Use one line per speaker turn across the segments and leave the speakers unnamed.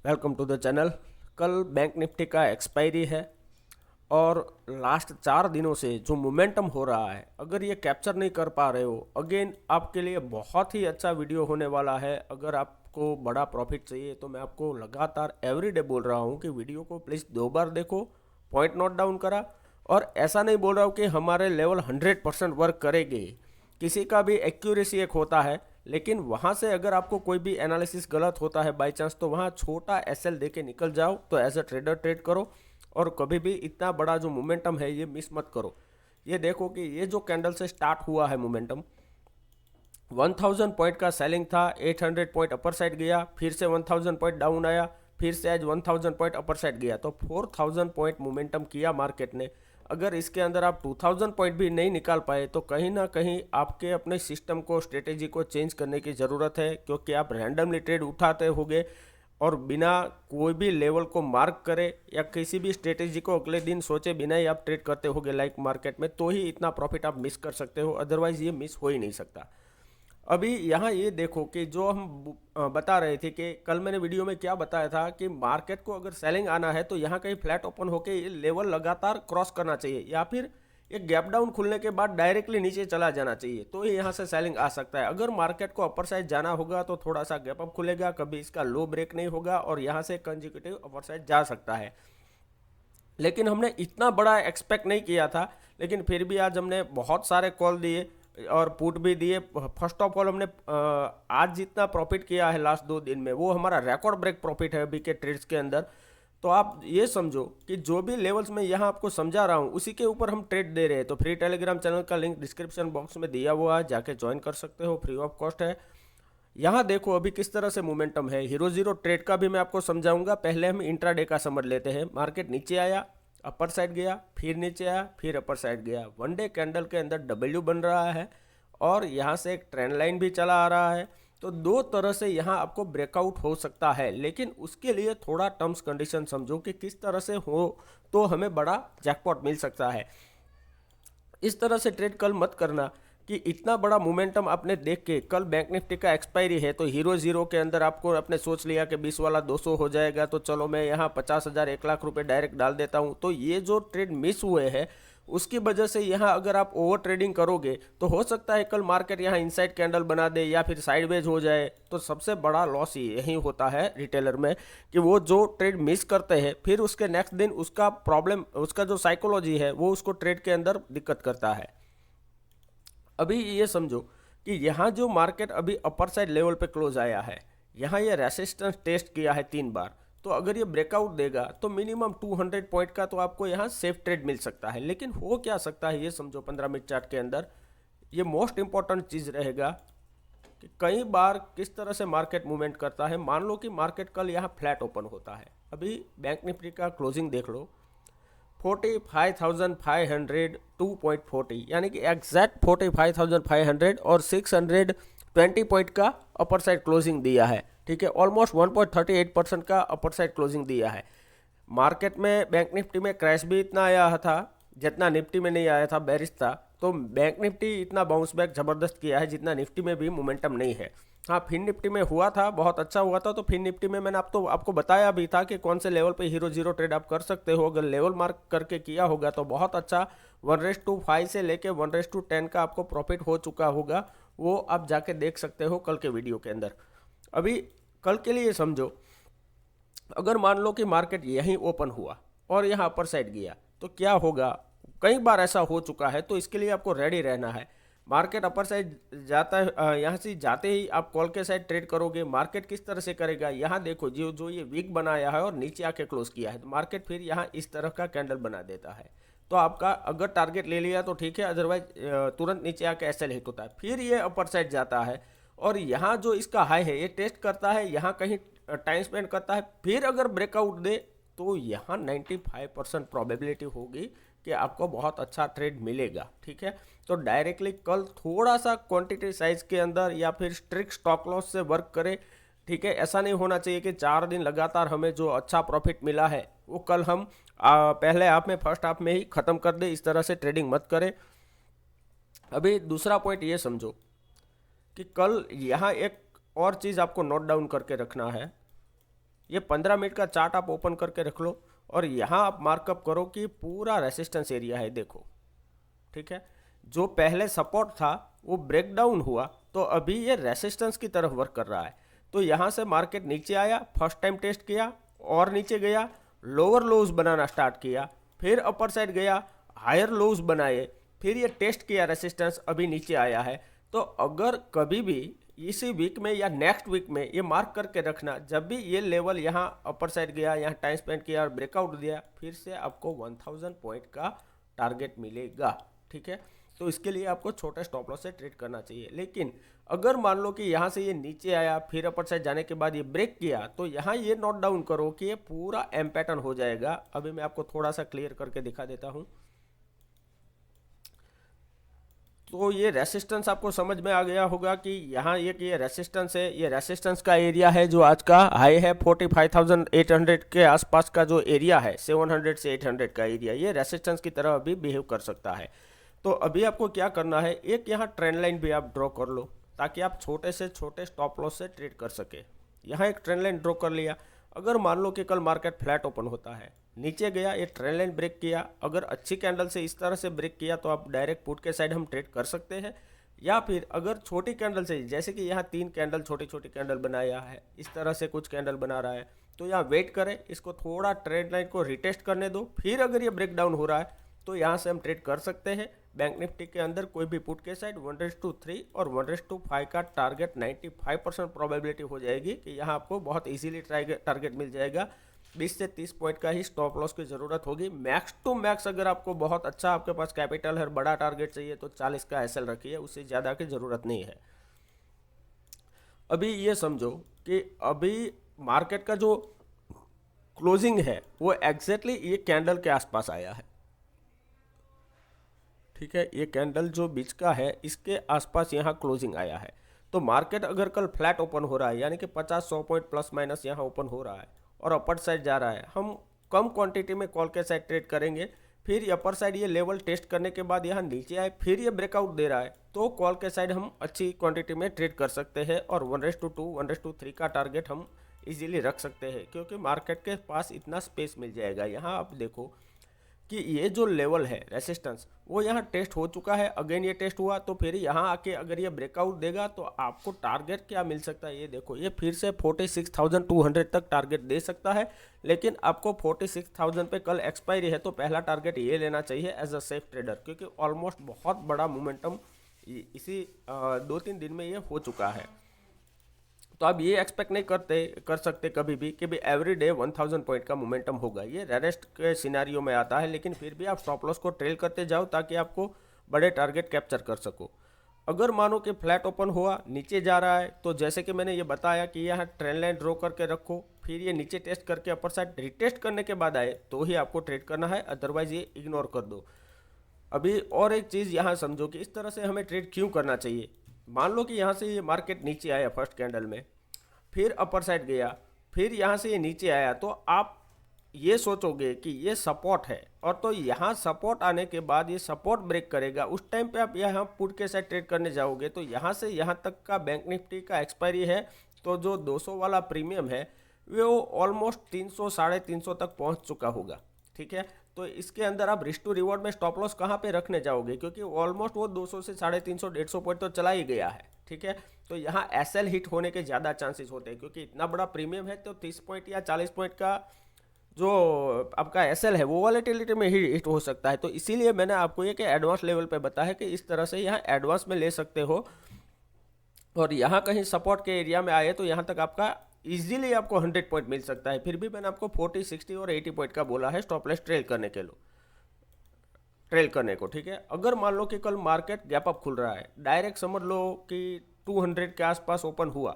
Welcome to the channel. कल Bank Nifty का expiry है और लास्ट 4 दिनों से जो मोमेंटम हो रहा है, अगर ये कैप्चर नहीं कर पा रहे हो, अगेन आपके लिए बहुत ही अच्छा वीडियो होने वाला है। अगर आपको बड़ा प्रॉफिट चाहिए तो मैं आपको लगातार एवरीडे बोल रहा हूँ कि वीडियो को प्लीज़ 2 बार देखो, पॉइंट नोट डाउन करा। और ऐसा नहीं बोल रहा हूँ कि हमारे लेवल 100% वर्क करेंगे, किसी का भी एक्यूरेसी एक होता है, लेकिन वहाँ से अगर आपको कोई भी एनालिसिस गलत होता है बाई चांस, तो वहाँ छोटा एसएल दे के निकल जाओ, तो एज अ ट्रेडर ट्रेड करो। और कभी भी इतना बड़ा जो मोमेंटम है ये मिस मत करो। ये देखो कि ये जो कैंडल से स्टार्ट हुआ है मोमेंटम, 1000 पॉइंट का सेलिंग था, 800 पॉइंट अपर साइड गया, फिर से 1000 पॉइंट डाउन आया, फिर से आज 1000 पॉइंट अपर साइड गया, तो 4000 पॉइंट मोमेंटम किया मार्केट ने। अगर इसके अंदर आप 2000 पॉइंट भी नहीं निकाल पाए तो कहीं ना कहीं आपके अपने सिस्टम को, स्ट्रेटेजी को चेंज करने की ज़रूरत है, क्योंकि आप रैंडमली ट्रेड उठाते होगे और बिना कोई भी लेवल को मार्क करे या किसी भी स्ट्रेटेजी को अगले दिन सोचे बिना ही आप ट्रेड करते होगे लाइक मार्केट में, तो ही इतना प्रॉफिट आप मिस कर सकते हो, अदरवाइज ये मिस हो ही नहीं सकता। अभी यहाँ ये देखो कि जो हम बता रहे थे कि कल मैंने वीडियो में क्या बताया था कि मार्केट को अगर सेलिंग आना है तो यहाँ कहीं फ्लैट ओपन होके ये लेवल लगातार क्रॉस करना चाहिए, या फिर एक गैप डाउन खुलने के बाद डायरेक्टली नीचे चला जाना चाहिए, तो ही यहाँ से सेलिंग आ सकता है। अगर मार्केट को अपर साइड जाना होगा तो थोड़ा सा गैप अप खुलेगा, कभी इसका लो ब्रेक नहीं होगा और यहाँ से कंजिक्यूटिव अपर साइड जा सकता है। लेकिन हमने इतना बड़ा एक्सपेक्ट नहीं किया था, लेकिन फिर भी आज हमने बहुत सारे कॉल दिए और पुट भी दिए। फर्स्ट ऑफ ऑल हमने आज जितना प्रॉफिट किया है लास्ट 2 दिन में, वो हमारा रिकॉर्ड ब्रेक प्रॉफिट है अभी के ट्रेड्स के अंदर। तो आप ये समझो कि जो भी लेवल्स में यहाँ आपको समझा रहा हूँ उसी के ऊपर हम ट्रेड दे रहे हैं। तो फ्री टेलीग्राम चैनल का लिंक डिस्क्रिप्शन बॉक्स में दिया हुआ है, जाके ज्वाइन कर सकते हो, फ्री ऑफ कॉस्ट है। यहाँ देखो अभी किस तरह से मोमेंटम है। हीरो जीरो ट्रेड का भी मैं आपको समझाऊंगा, पहले हम इंट्राडे का समझ लेते हैं। मार्केट नीचे आया, अपर साइड गया, फिर नीचे आया, फिर अपर साइड गया। वन डे कैंडल के अंदर डब्ल्यू बन रहा है और यहाँ से एक ट्रेंड लाइन भी चला आ रहा है। तो दो तरह से यहाँ आपको ब्रेकआउट हो सकता है, लेकिन उसके लिए थोड़ा टर्म्स कंडीशन समझो कि किस तरह से हो तो हमें बड़ा जैकपॉट मिल सकता है। इस तरह से ट्रेड कल मत करना कि इतना बड़ा मोमेंटम आपने देख के, कल बैंक निफ्टी का एक्सपायरी है तो हीरो जीरो के अंदर आपको आपने सोच लिया कि 20 वाला 200 हो जाएगा, तो चलो मैं यहाँ 50,000 1 लाख रुपए डायरेक्ट डाल देता हूँ। तो ये जो ट्रेड मिस हुए हैं उसकी वजह से यहाँ अगर आप ओवर ट्रेडिंग करोगे तो हो सकता है कल मार्केट यहाँ इनसाइड कैंडल बना दे या फिर साइडवेज हो जाए। तो सबसे बड़ा लॉस यही होता है रिटेलर में कि वो जो ट्रेड मिस करते हैं फिर उसके नेक्स्ट दिन उसका प्रॉब्लम, उसका जो साइकोलॉजी है वो उसको ट्रेड के अंदर दिक्कत करता है। अभी ये समझो कि यहाँ जो मार्केट अभी अपर साइड लेवल पे क्लोज आया है, यहाँ ये रेसिस्टेंस टेस्ट किया है 3 बार, तो अगर ये ब्रेकआउट देगा तो मिनिमम 200 पॉइंट का तो आपको यहाँ सेफ ट्रेड मिल सकता है। लेकिन हो क्या सकता है ये समझो 15 मिनट चार्ट के अंदर, ये मोस्ट इंपॉर्टेंट चीज़ रहेगा कि कई बार किस तरह से मार्केट मूवमेंट करता है। मान लो कि मार्केट कल यहाँ फ्लैट ओपन होता है, अभी बैंक निफ्टी का क्लोजिंग देख लो 45,500 2.40, यानी कि एग्जैक्ट 45,500 और 620 पॉइंट का अपर साइड क्लोजिंग दिया है। ठीक है, ऑलमोस्ट 1.38% का अपर साइड क्लोजिंग दिया है। मार्केट में बैंक निफ्टी में क्रैश भी इतना आया था जितना निफ्टी में नहीं आया था, बेरिश था। तो बैंक निफ्टी इतना बाउंस बैक ज़बरदस्त किया है जितना निफ्टी में भी मोमेंटम नहीं है। हाँ, फिन निफ्टी में हुआ था, बहुत अच्छा हुआ था। तो फिन निफ्टी में मैंने आपको बताया भी था कि कौन से लेवल पे हीरो जीरो ट्रेड आप कर सकते हो। अगर लेवल मार्क करके किया होगा तो बहुत अच्छा 1:5 से लेके 1:10 का आपको प्रॉफिट हो चुका होगा, वो आप जाके देख सकते हो कल के वीडियो के अंदर। अभी कल के लिए समझो, अगर मान लो कि मार्केट यहीं ओपन हुआ और यहाँ अपर साइड गया तो क्या होगा। कई बार ऐसा हो चुका है, तो इसके लिए आपको रेडी रहना है। मार्केट अपर साइड जाता है, यहाँ से जाते ही आप कॉल के साइड ट्रेड करोगे। मार्केट किस तरह से करेगा, यहाँ देखो जो जो ये वीक बनाया है और नीचे आके क्लोज किया है, तो मार्केट फिर यहाँ इस तरह का कैंडल बना देता है। तो आपका अगर टारगेट ले लिया तो ठीक है, अदरवाइज तुरंत नीचे आके एसएल हिट होता है। फिर ये अपर साइड जाता है और यहाँ जो इसका हाई है ये टेस्ट करता है, यहाँ कहीं टाइम स्पेंड करता है, फिर अगर ब्रेकआउट दे तो यहाँ 95% प्रोबेबिलिटी होगी कि आपको बहुत अच्छा ट्रेड मिलेगा। ठीक है, तो डायरेक्टली कल थोड़ा सा क्वांटिटी साइज के अंदर या फिर स्ट्रिक्ट स्टॉप लॉस से वर्क करें। ठीक है, ऐसा नहीं होना चाहिए कि 4 दिन लगातार हमें जो अच्छा प्रॉफिट मिला है वो कल हम पहले हाफ में, फर्स्ट हाफ में ही ख़त्म कर दे। इस तरह से ट्रेडिंग मत करें। अभी दूसरा पॉइंट ये समझो कि कल यहाँ एक और चीज़ आपको नोट डाउन करके रखना है। ये 15 मिनट का चार्ट आप ओपन करके रख लो और यहाँ आप मार्कअप करो कि पूरा रेसिस्टेंस एरिया है, देखो, ठीक है। जो पहले सपोर्ट था वो ब्रेक डाउन हुआ तो अभी ये रेसिस्टेंस की तरफ वर्क कर रहा है। तो यहाँ से मार्केट नीचे आया, फर्स्ट टाइम टेस्ट किया और नीचे गया, लोअर लोज बनाना स्टार्ट किया, फिर अपर साइड गया, हायर लोज बनाए, फिर ये टेस्ट किया रेसिस्टेंस, अभी नीचे आया है। तो अगर कभी भी इसी वीक में या नेक्स्ट वीक में ये मार्क करके रखना, जब भी ये लेवल यहाँ अपर साइड गया, यहाँ टाइम स्पेंड किया और ब्रेकआउट दिया, फिर से आपको 1000 पॉइंट का टारगेट मिलेगा, ठीक है। तो इसके लिए आपको छोटे स्टॉप लॉस से ट्रेड करना चाहिए। लेकिन अगर मान लो कि यहाँ से ये नीचे आया, फिर अपर साइड जाने के बाद ये ब्रेक किया, तो यहाँ ये नोट डाउन करो कि ये पूरा एम पैटर्न हो जाएगा। अभी मैं आपको थोड़ा सा क्लियर करके दिखा देता हूँ। तो ये रेसिस्टेंस आपको समझ में आ गया होगा कि यहाँ ये रेसिस्टेंस है, ये रेसिस्टेंस का एरिया है जो आज का हाई है 45,800 के आसपास का जो एरिया है, 700 से 800 का एरिया, ये रेसिस्टेंस की तरह अभी बिहेव कर सकता है। तो अभी आपको क्या करना है, एक यहाँ ट्रेंड लाइन भी आप ड्रॉ कर लो ताकि आप छोटे से छोटे स्टॉप लॉस से ट्रेड कर सके। यहाँ एक ट्रेंड लाइन ड्रॉ कर लिया। अगर मान लो कि कल मार्केट फ्लैट ओपन होता है, नीचे गया, ये ट्रेंड लाइन ब्रेक किया, अगर अच्छी कैंडल से इस तरह से ब्रेक किया तो आप डायरेक्ट पुट के साइड हम ट्रेड कर सकते हैं। या फिर अगर छोटी कैंडल से, जैसे कि यहाँ 3 कैंडल छोटी छोटी कैंडल बनाया है, इस तरह से कुछ कैंडल बना रहा है, तो यहाँ वेट करें, इसको थोड़ा ट्रेंड लाइन को रिटेस्ट करने दो, फिर अगर ये ब्रेक डाउन हो रहा है तो यहाँ से हम ट्रेड कर सकते हैं। बैंक निफ्टी के अंदर कोई भी पुट के साइड 1:3 और 1:5 का टारगेट 95% प्रोबेबिलिटी हो जाएगी कि यहाँ आपको बहुत इजीली टारगेट मिल जाएगा। 20 से 30 पॉइंट का ही स्टॉप लॉस की ज़रूरत होगी। मैक्स टू मैक्स अगर आपको बहुत अच्छा आपके पास कैपिटल है, बड़ा टारगेट चाहिए, तो 40 का एसएल रखिए, उससे ज़्यादा की ज़रूरत नहीं है। अभी ये समझो कि अभी मार्केट का जो क्लोजिंग है वो एग्जैक्टली ये कैंडल के आसपास आया है, ठीक है। ये कैंडल जो बीच का है इसके आसपास यहाँ क्लोजिंग आया है। तो मार्केट अगर कल फ्लैट ओपन हो रहा है, यानी कि 50-100 पॉइंट प्लस माइनस यहाँ ओपन हो रहा है और अपर साइड जा रहा है, हम कम क्वांटिटी में कॉल के साइड ट्रेड करेंगे। फिर अपर साइड ये लेवल टेस्ट करने के बाद यहाँ नीचे आए, फिर ये ब्रेकआउट दे रहा है, तो कॉल के साइड हम अच्छी क्वांटिटी में ट्रेड कर सकते हैं और 1:2 1:3 का टारगेट हम इजीली रख सकते हैं, क्योंकि मार्केट के पास इतना स्पेस मिल जाएगा। यहाँ आप देखो कि ये जो लेवल है रेसिस्टेंस, वो यहाँ टेस्ट हो चुका है, अगेन ये टेस्ट हुआ, तो फिर यहाँ आके अगर ये ब्रेकआउट देगा तो आपको टारगेट क्या मिल सकता है, ये देखो, ये फिर से 46,200 तक टारगेट दे सकता है। लेकिन आपको 46,000 पे कल एक्सपायरी है, तो पहला टारगेट ये लेना चाहिए एज अ सेफ ट्रेडर, क्योंकि ऑलमोस्ट बहुत बड़ा मोमेंटम इसी 2-3 दिन में ये हो चुका है। तो आप ये एक्सपेक्ट नहीं कर सकते कभी भी कि भी एवरी डे 1000 पॉइंट का मोमेंटम होगा, ये रेरेस्ट के सिनारियो में आता है। लेकिन फिर भी आप स्टॉप लॉस को ट्रेल करते जाओ ताकि आपको बड़े टारगेट कैप्चर कर सको। अगर मानो कि फ्लैट ओपन हुआ, नीचे जा रहा है, तो जैसे कि मैंने ये बताया कि यहाँ ट्रेंड लाइन ड्रॉ करके रखो, फिर ये नीचे टेस्ट करके अपर साइड रिटेस्ट करने के बाद आए तो ही आपको ट्रेड करना है, अदरवाइज ये इग्नोर कर दो। अभी और एक चीज़ यहाँ समझो कि इस तरह से हमें ट्रेड क्यों करना चाहिए। मान लो कि यहाँ से ये मार्केट नीचे आया फर्स्ट कैंडल में, फिर अपर साइड गया, फिर यहाँ से ये नीचे आया, तो आप ये सोचोगे कि ये सपोर्ट है, और तो यहाँ सपोर्ट आने के बाद ये सपोर्ट ब्रेक करेगा, उस टाइम पे आप यहाँ पुट के साइड ट्रेड करने जाओगे तो यहाँ से यहाँ तक का बैंक निफ्टी का एक्सपायरी है, तो जो 200 वाला प्रीमियम है वो ऑलमोस्ट 300 350 तक पहुँच चुका होगा, ठीक है। तो इसके अंदर आप रिस्क टू रिवॉर्ड में स्टॉप लॉस कहाँ पे रखने जाओगे, क्योंकि ऑलमोस्ट वो 200 से 350 150 पॉइंट तो चला ही गया है, ठीक है। तो यहाँ एसएल हिट होने के ज़्यादा चांसेस होते हैं, क्योंकि इतना बड़ा प्रीमियम है, तो 30 पॉइंट या 40 पॉइंट का जो आपका एसएल है वो वॉलेटिलिटी में ही हिट हो सकता है। तो इसीलिए मैंने आपको ये कि एडवांस लेवल पे बताया है कि इस तरह से यहाँ एडवांस में ले सकते हो, और यहाँ कहीं सपोर्ट के एरिया में आए तो यहाँ तक आपका इजीली आपको 100 पॉइंट मिल सकता है। फिर भी मैंने आपको 40, 60 और 80 पॉइंट का बोला है स्टॉप लॉस ट्रेल करने को, ठीक है। अगर मान लो कि कल मार्केट गैप अप खुल रहा है, डायरेक्ट समझ लो कि 200 के आसपास ओपन हुआ,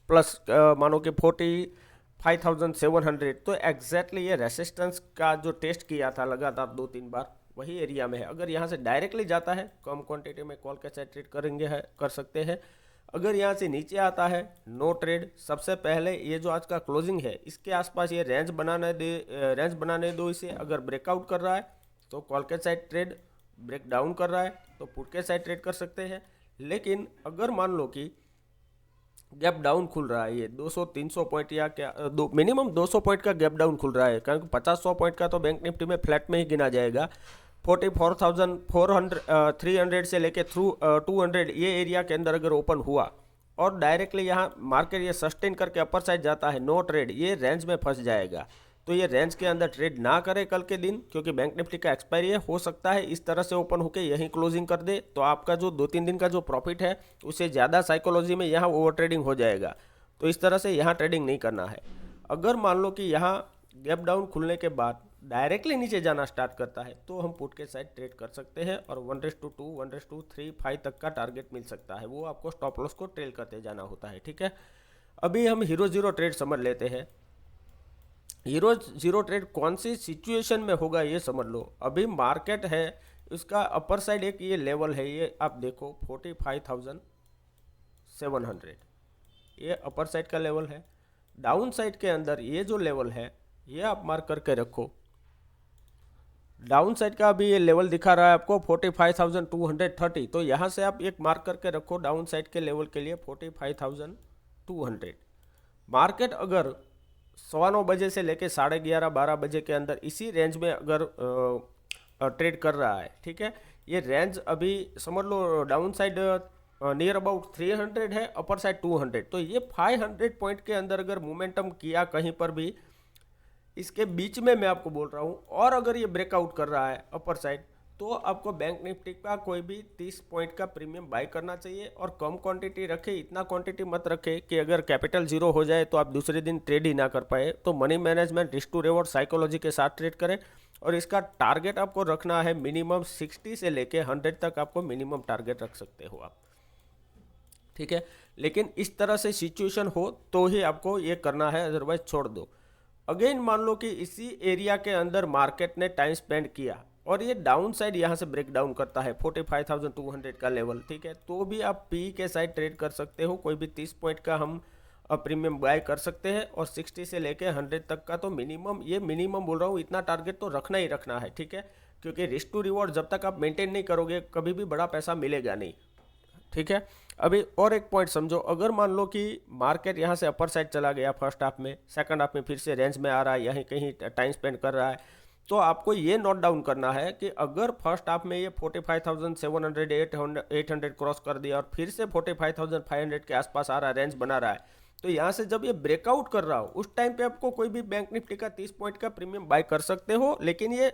प्लस मानो कि 45,700, तो एग्जैक्टली ये रेसिस्टेंस का जो टेस्ट किया था लगातार 2-3 बार, वही एरिया में है। अगर यहाँ से डायरेक्टली जाता है, कम क्वांटिटी में कॉल के साथ ट्रेड कर सकते हैं। अगर यहाँ से नीचे आता है, नो ट्रेड। सबसे पहले ये जो आज का क्लोजिंग है इसके आसपास ये रेंज बनाने दो इसे। अगर ब्रेकआउट कर रहा है तो कॉल के साइड ट्रेड, ब्रेक डाउन कर रहा है तो पुट के साइड ट्रेड कर सकते हैं। लेकिन अगर मान लो कि गैप डाउन खुल रहा है, ये 200-300 पॉइंट या क्या मिनिमम 200 पॉइंट का गैप डाउन खुल रहा है, कारण 50-100 पॉइंट का तो बैंक निफ्टी में फ्लैट में ही गिना जाएगा। 44,400 300 से लेके थ्रू 200 ये एरिया के अंदर अगर ओपन हुआ और डायरेक्टली यहाँ मार्केट ये सस्टेन करके अपर साइड जाता है, नो ट्रेड, ये रेंज में फंस जाएगा। तो ये रेंज के अंदर ट्रेड ना करे कल के दिन, क्योंकि बैंक निफ्टी का एक्सपायरी है, हो सकता है इस तरह से ओपन होकर यहीं क्लोजिंग कर दे, तो आपका जो 2-3 दिन का जो प्रॉफिट है उससे ज़्यादा साइकोलॉजी में यहाँ ओवर ट्रेडिंग हो जाएगा। तो इस तरह से यहाँ ट्रेडिंग नहीं करना है। अगर मान लो कि यहाँ गैप डाउन खुलने के बाद डायरेक्टली नीचे जाना स्टार्ट करता है तो हम पुट के साइड ट्रेड कर सकते हैं और 1:2, 1:3, 5 तक का टारगेट मिल सकता है, वो आपको स्टॉप लॉस को ट्रेल करते जाना होता है। ठीक है, अभी हम हीरो जीरो ट्रेड समझ लेते हैं। हीरो जीरो ट्रेड कौन सी सिचुएशन में होगा ये समझ लो। अभी मार्केट है, उसका अपर साइड एक ये लेवल है, ये आप देखो 45,700, ये अपर साइड का लेवल है। डाउन साइड के अंदर ये जो लेवल है ये आप मार्क करके रखो। डाउन साइड का भी ये लेवल दिखा रहा है आपको 45,230, तो यहाँ से आप एक मार्क करके रखो डाउन साइड के लेवल के लिए 45,200। मार्केट अगर 9:15 बजे से लेके 11:30-12 बजे के अंदर इसी रेंज में अगर ट्रेड कर रहा है, ठीक है, ये रेंज अभी समझ लो डाउन साइड नियर अबाउट 300 है, अपर साइड 200, तो ये 500 पॉइंट के अंदर अगर मोमेंटम किया कहीं पर भी, इसके बीच में मैं आपको बोल रहा हूँ, और अगर ये ब्रेकआउट कर रहा है अपर साइड, तो आपको बैंक निफ्टी का कोई भी 30 पॉइंट का प्रीमियम बाय करना चाहिए और कम क्वांटिटी रखे, इतना क्वांटिटी मत रखे कि अगर कैपिटल जीरो हो जाए तो आप दूसरे दिन ट्रेड ही ना कर पाए। तो money management, risk to reward psychology के साथ ट्रेड करें और इसका टारगेट आपको रखना है मिनिमम 60 से लेके 100 तक आपको मिनिमम टारगेट रख सकते हो आप। ठीक है, लेकिन इस तरह से सिचुएशन हो तो ही आपको ये करना है, अदरवाइज छोड़ दो। अगेन मान लो कि इसी एरिया के अंदर मार्केट ने टाइम स्पेंड किया और ये डाउन साइड यहाँ से ब्रेक डाउन करता है 45,200 का लेवल, ठीक है, तो भी आप पी के साइड ट्रेड कर सकते हो। कोई भी 30 पॉइंट का हम प्रीमियम बाय कर सकते हैं और 60 से लेके 100 तक का तो मिनिमम, ये मिनिमम बोल रहा हूँ, इतना टारगेट तो रखना ही रखना है। ठीक है, क्योंकि रिस्क टू रिवॉर्ड जब तक आप मेंटेन नहीं करोगे कभी भी बड़ा पैसा मिलेगा नहीं। ठीक है, अभी और एक पॉइंट समझो, अगर मान लो कि मार्केट यहाँ से अपर साइड चला गया फर्स्ट हाफ में, सेकंड हाफ में फिर से रेंज में आ रहा है, यहीं कहीं टाइम स्पेंड कर रहा है, तो आपको ये नोट डाउन करना है कि अगर फर्स्ट हाफ में ये 45,700 800 क्रॉस कर दिया और फिर से 45,500 के आसपास आ रहा है, रेंज बना रहा है, तो यहाँ से जब ये ब्रेकआउट कर रहा हो उस टाइम पे आपको कोई भी बैंक निफ्टी का 30 पॉइंट का प्रीमियम बाय कर सकते हो। लेकिन ये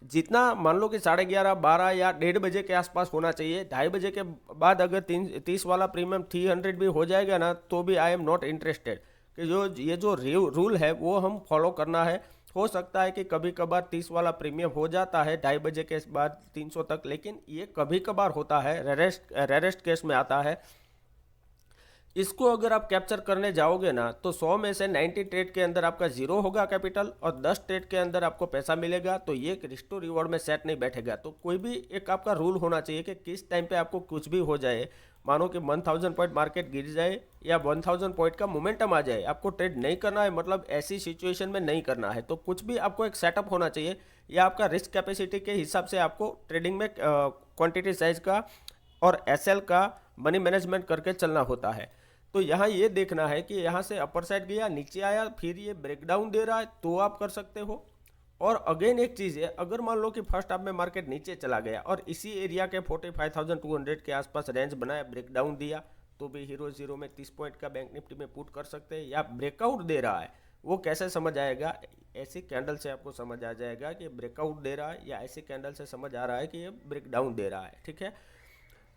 जितना मान लो कि 11:30, 12 या 1:30 बजे के आसपास होना चाहिए। 2:30 बजे के बाद अगर 30 वाला प्रीमियम 300 भी हो जाएगा ना, तो भी आई एम नॉट इंटरेस्टेड, कि ये जो रूल है वो हम फॉलो करना है। हो सकता है कि कभी कभार 30 वाला प्रीमियम हो जाता है 2:30 बजे के बाद 300 तक, लेकिन ये कभी कभार होता है, रेरेस्ट केस में आता है। इसको अगर आप कैप्चर करने जाओगे ना तो 100 में से 90 ट्रेड के अंदर आपका जीरो होगा कैपिटल और 10 ट्रेड के अंदर आपको पैसा मिलेगा, तो ये रिस्क टू रिवॉर्ड में सेट नहीं बैठेगा। तो कोई भी एक आपका रूल होना चाहिए कि किस टाइम पे आपको कुछ भी हो जाए, मानो कि 1000 पॉइंट मार्केट गिर जाए या 1000 पॉइंट का मोमेंटम आ जाए, आपको ट्रेड नहीं करना है, मतलब ऐसी सिचुएशन में नहीं करना है। तो कुछ भी आपको एक सेटअप होना चाहिए या आपका रिस्क कैपेसिटी के हिसाब से आपको ट्रेडिंग में क्वांटिटी साइज का और एसएल का मनी मैनेजमेंट करके चलना होता है। तो यहाँ ये देखना है कि यहाँ से अपर साइड गया, नीचे आया, फिर ये ब्रेकडाउन दे रहा है, तो आप कर सकते हो। और अगेन एक चीज़ है, अगर मान लो कि फर्स्ट हाफ में मार्केट नीचे चला गया और इसी एरिया के 45,200 के आसपास रेंज बनाया, ब्रेकडाउन दिया, तो भी हीरो जीरो में 30 पॉइंट का बैंक निफ्टी में पुट कर सकते हैं। या ब्रेकआउट दे रहा है, वो कैसे समझ आएगा, ऐसी कैंडल से आपको समझ आ जाएगा कि ब्रेकआउट दे रहा है, या ऐसी कैंडल से समझ आ रहा है कि ये ब्रेकडाउन दे रहा है। ठीक है,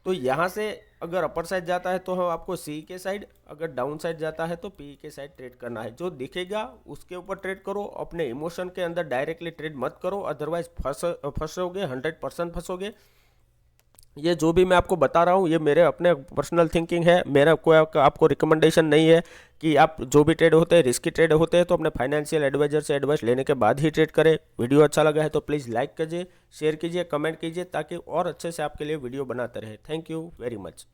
तो यहाँ से अगर अपर साइड जाता है तो हम आपको सी के साइड, अगर डाउन साइड जाता है तो पी के साइड ट्रेड करना है। जो दिखेगा उसके ऊपर ट्रेड करो, अपने इमोशन के अंदर डायरेक्टली ट्रेड मत करो, अदरवाइज फंसोगे, 100% फंसोगे। ये जो भी मैं आपको बता रहा हूँ ये मेरे अपने पर्सनल थिंकिंग है, मेरा कोई आपको रिकमेंडेशन नहीं है कि आप जो भी ट्रेड होते हैं, रिस्की ट्रेड होते हैं, तो अपने फाइनेंशियल एडवाइजर से एडवाइस लेने के बाद ही ट्रेड करें। वीडियो अच्छा लगा है तो प्लीज़ लाइक कीजिए, शेयर कीजिए, कमेंट कीजिए, ताकि और अच्छे से आपके लिए वीडियो बनाते रहे। Thank you very much.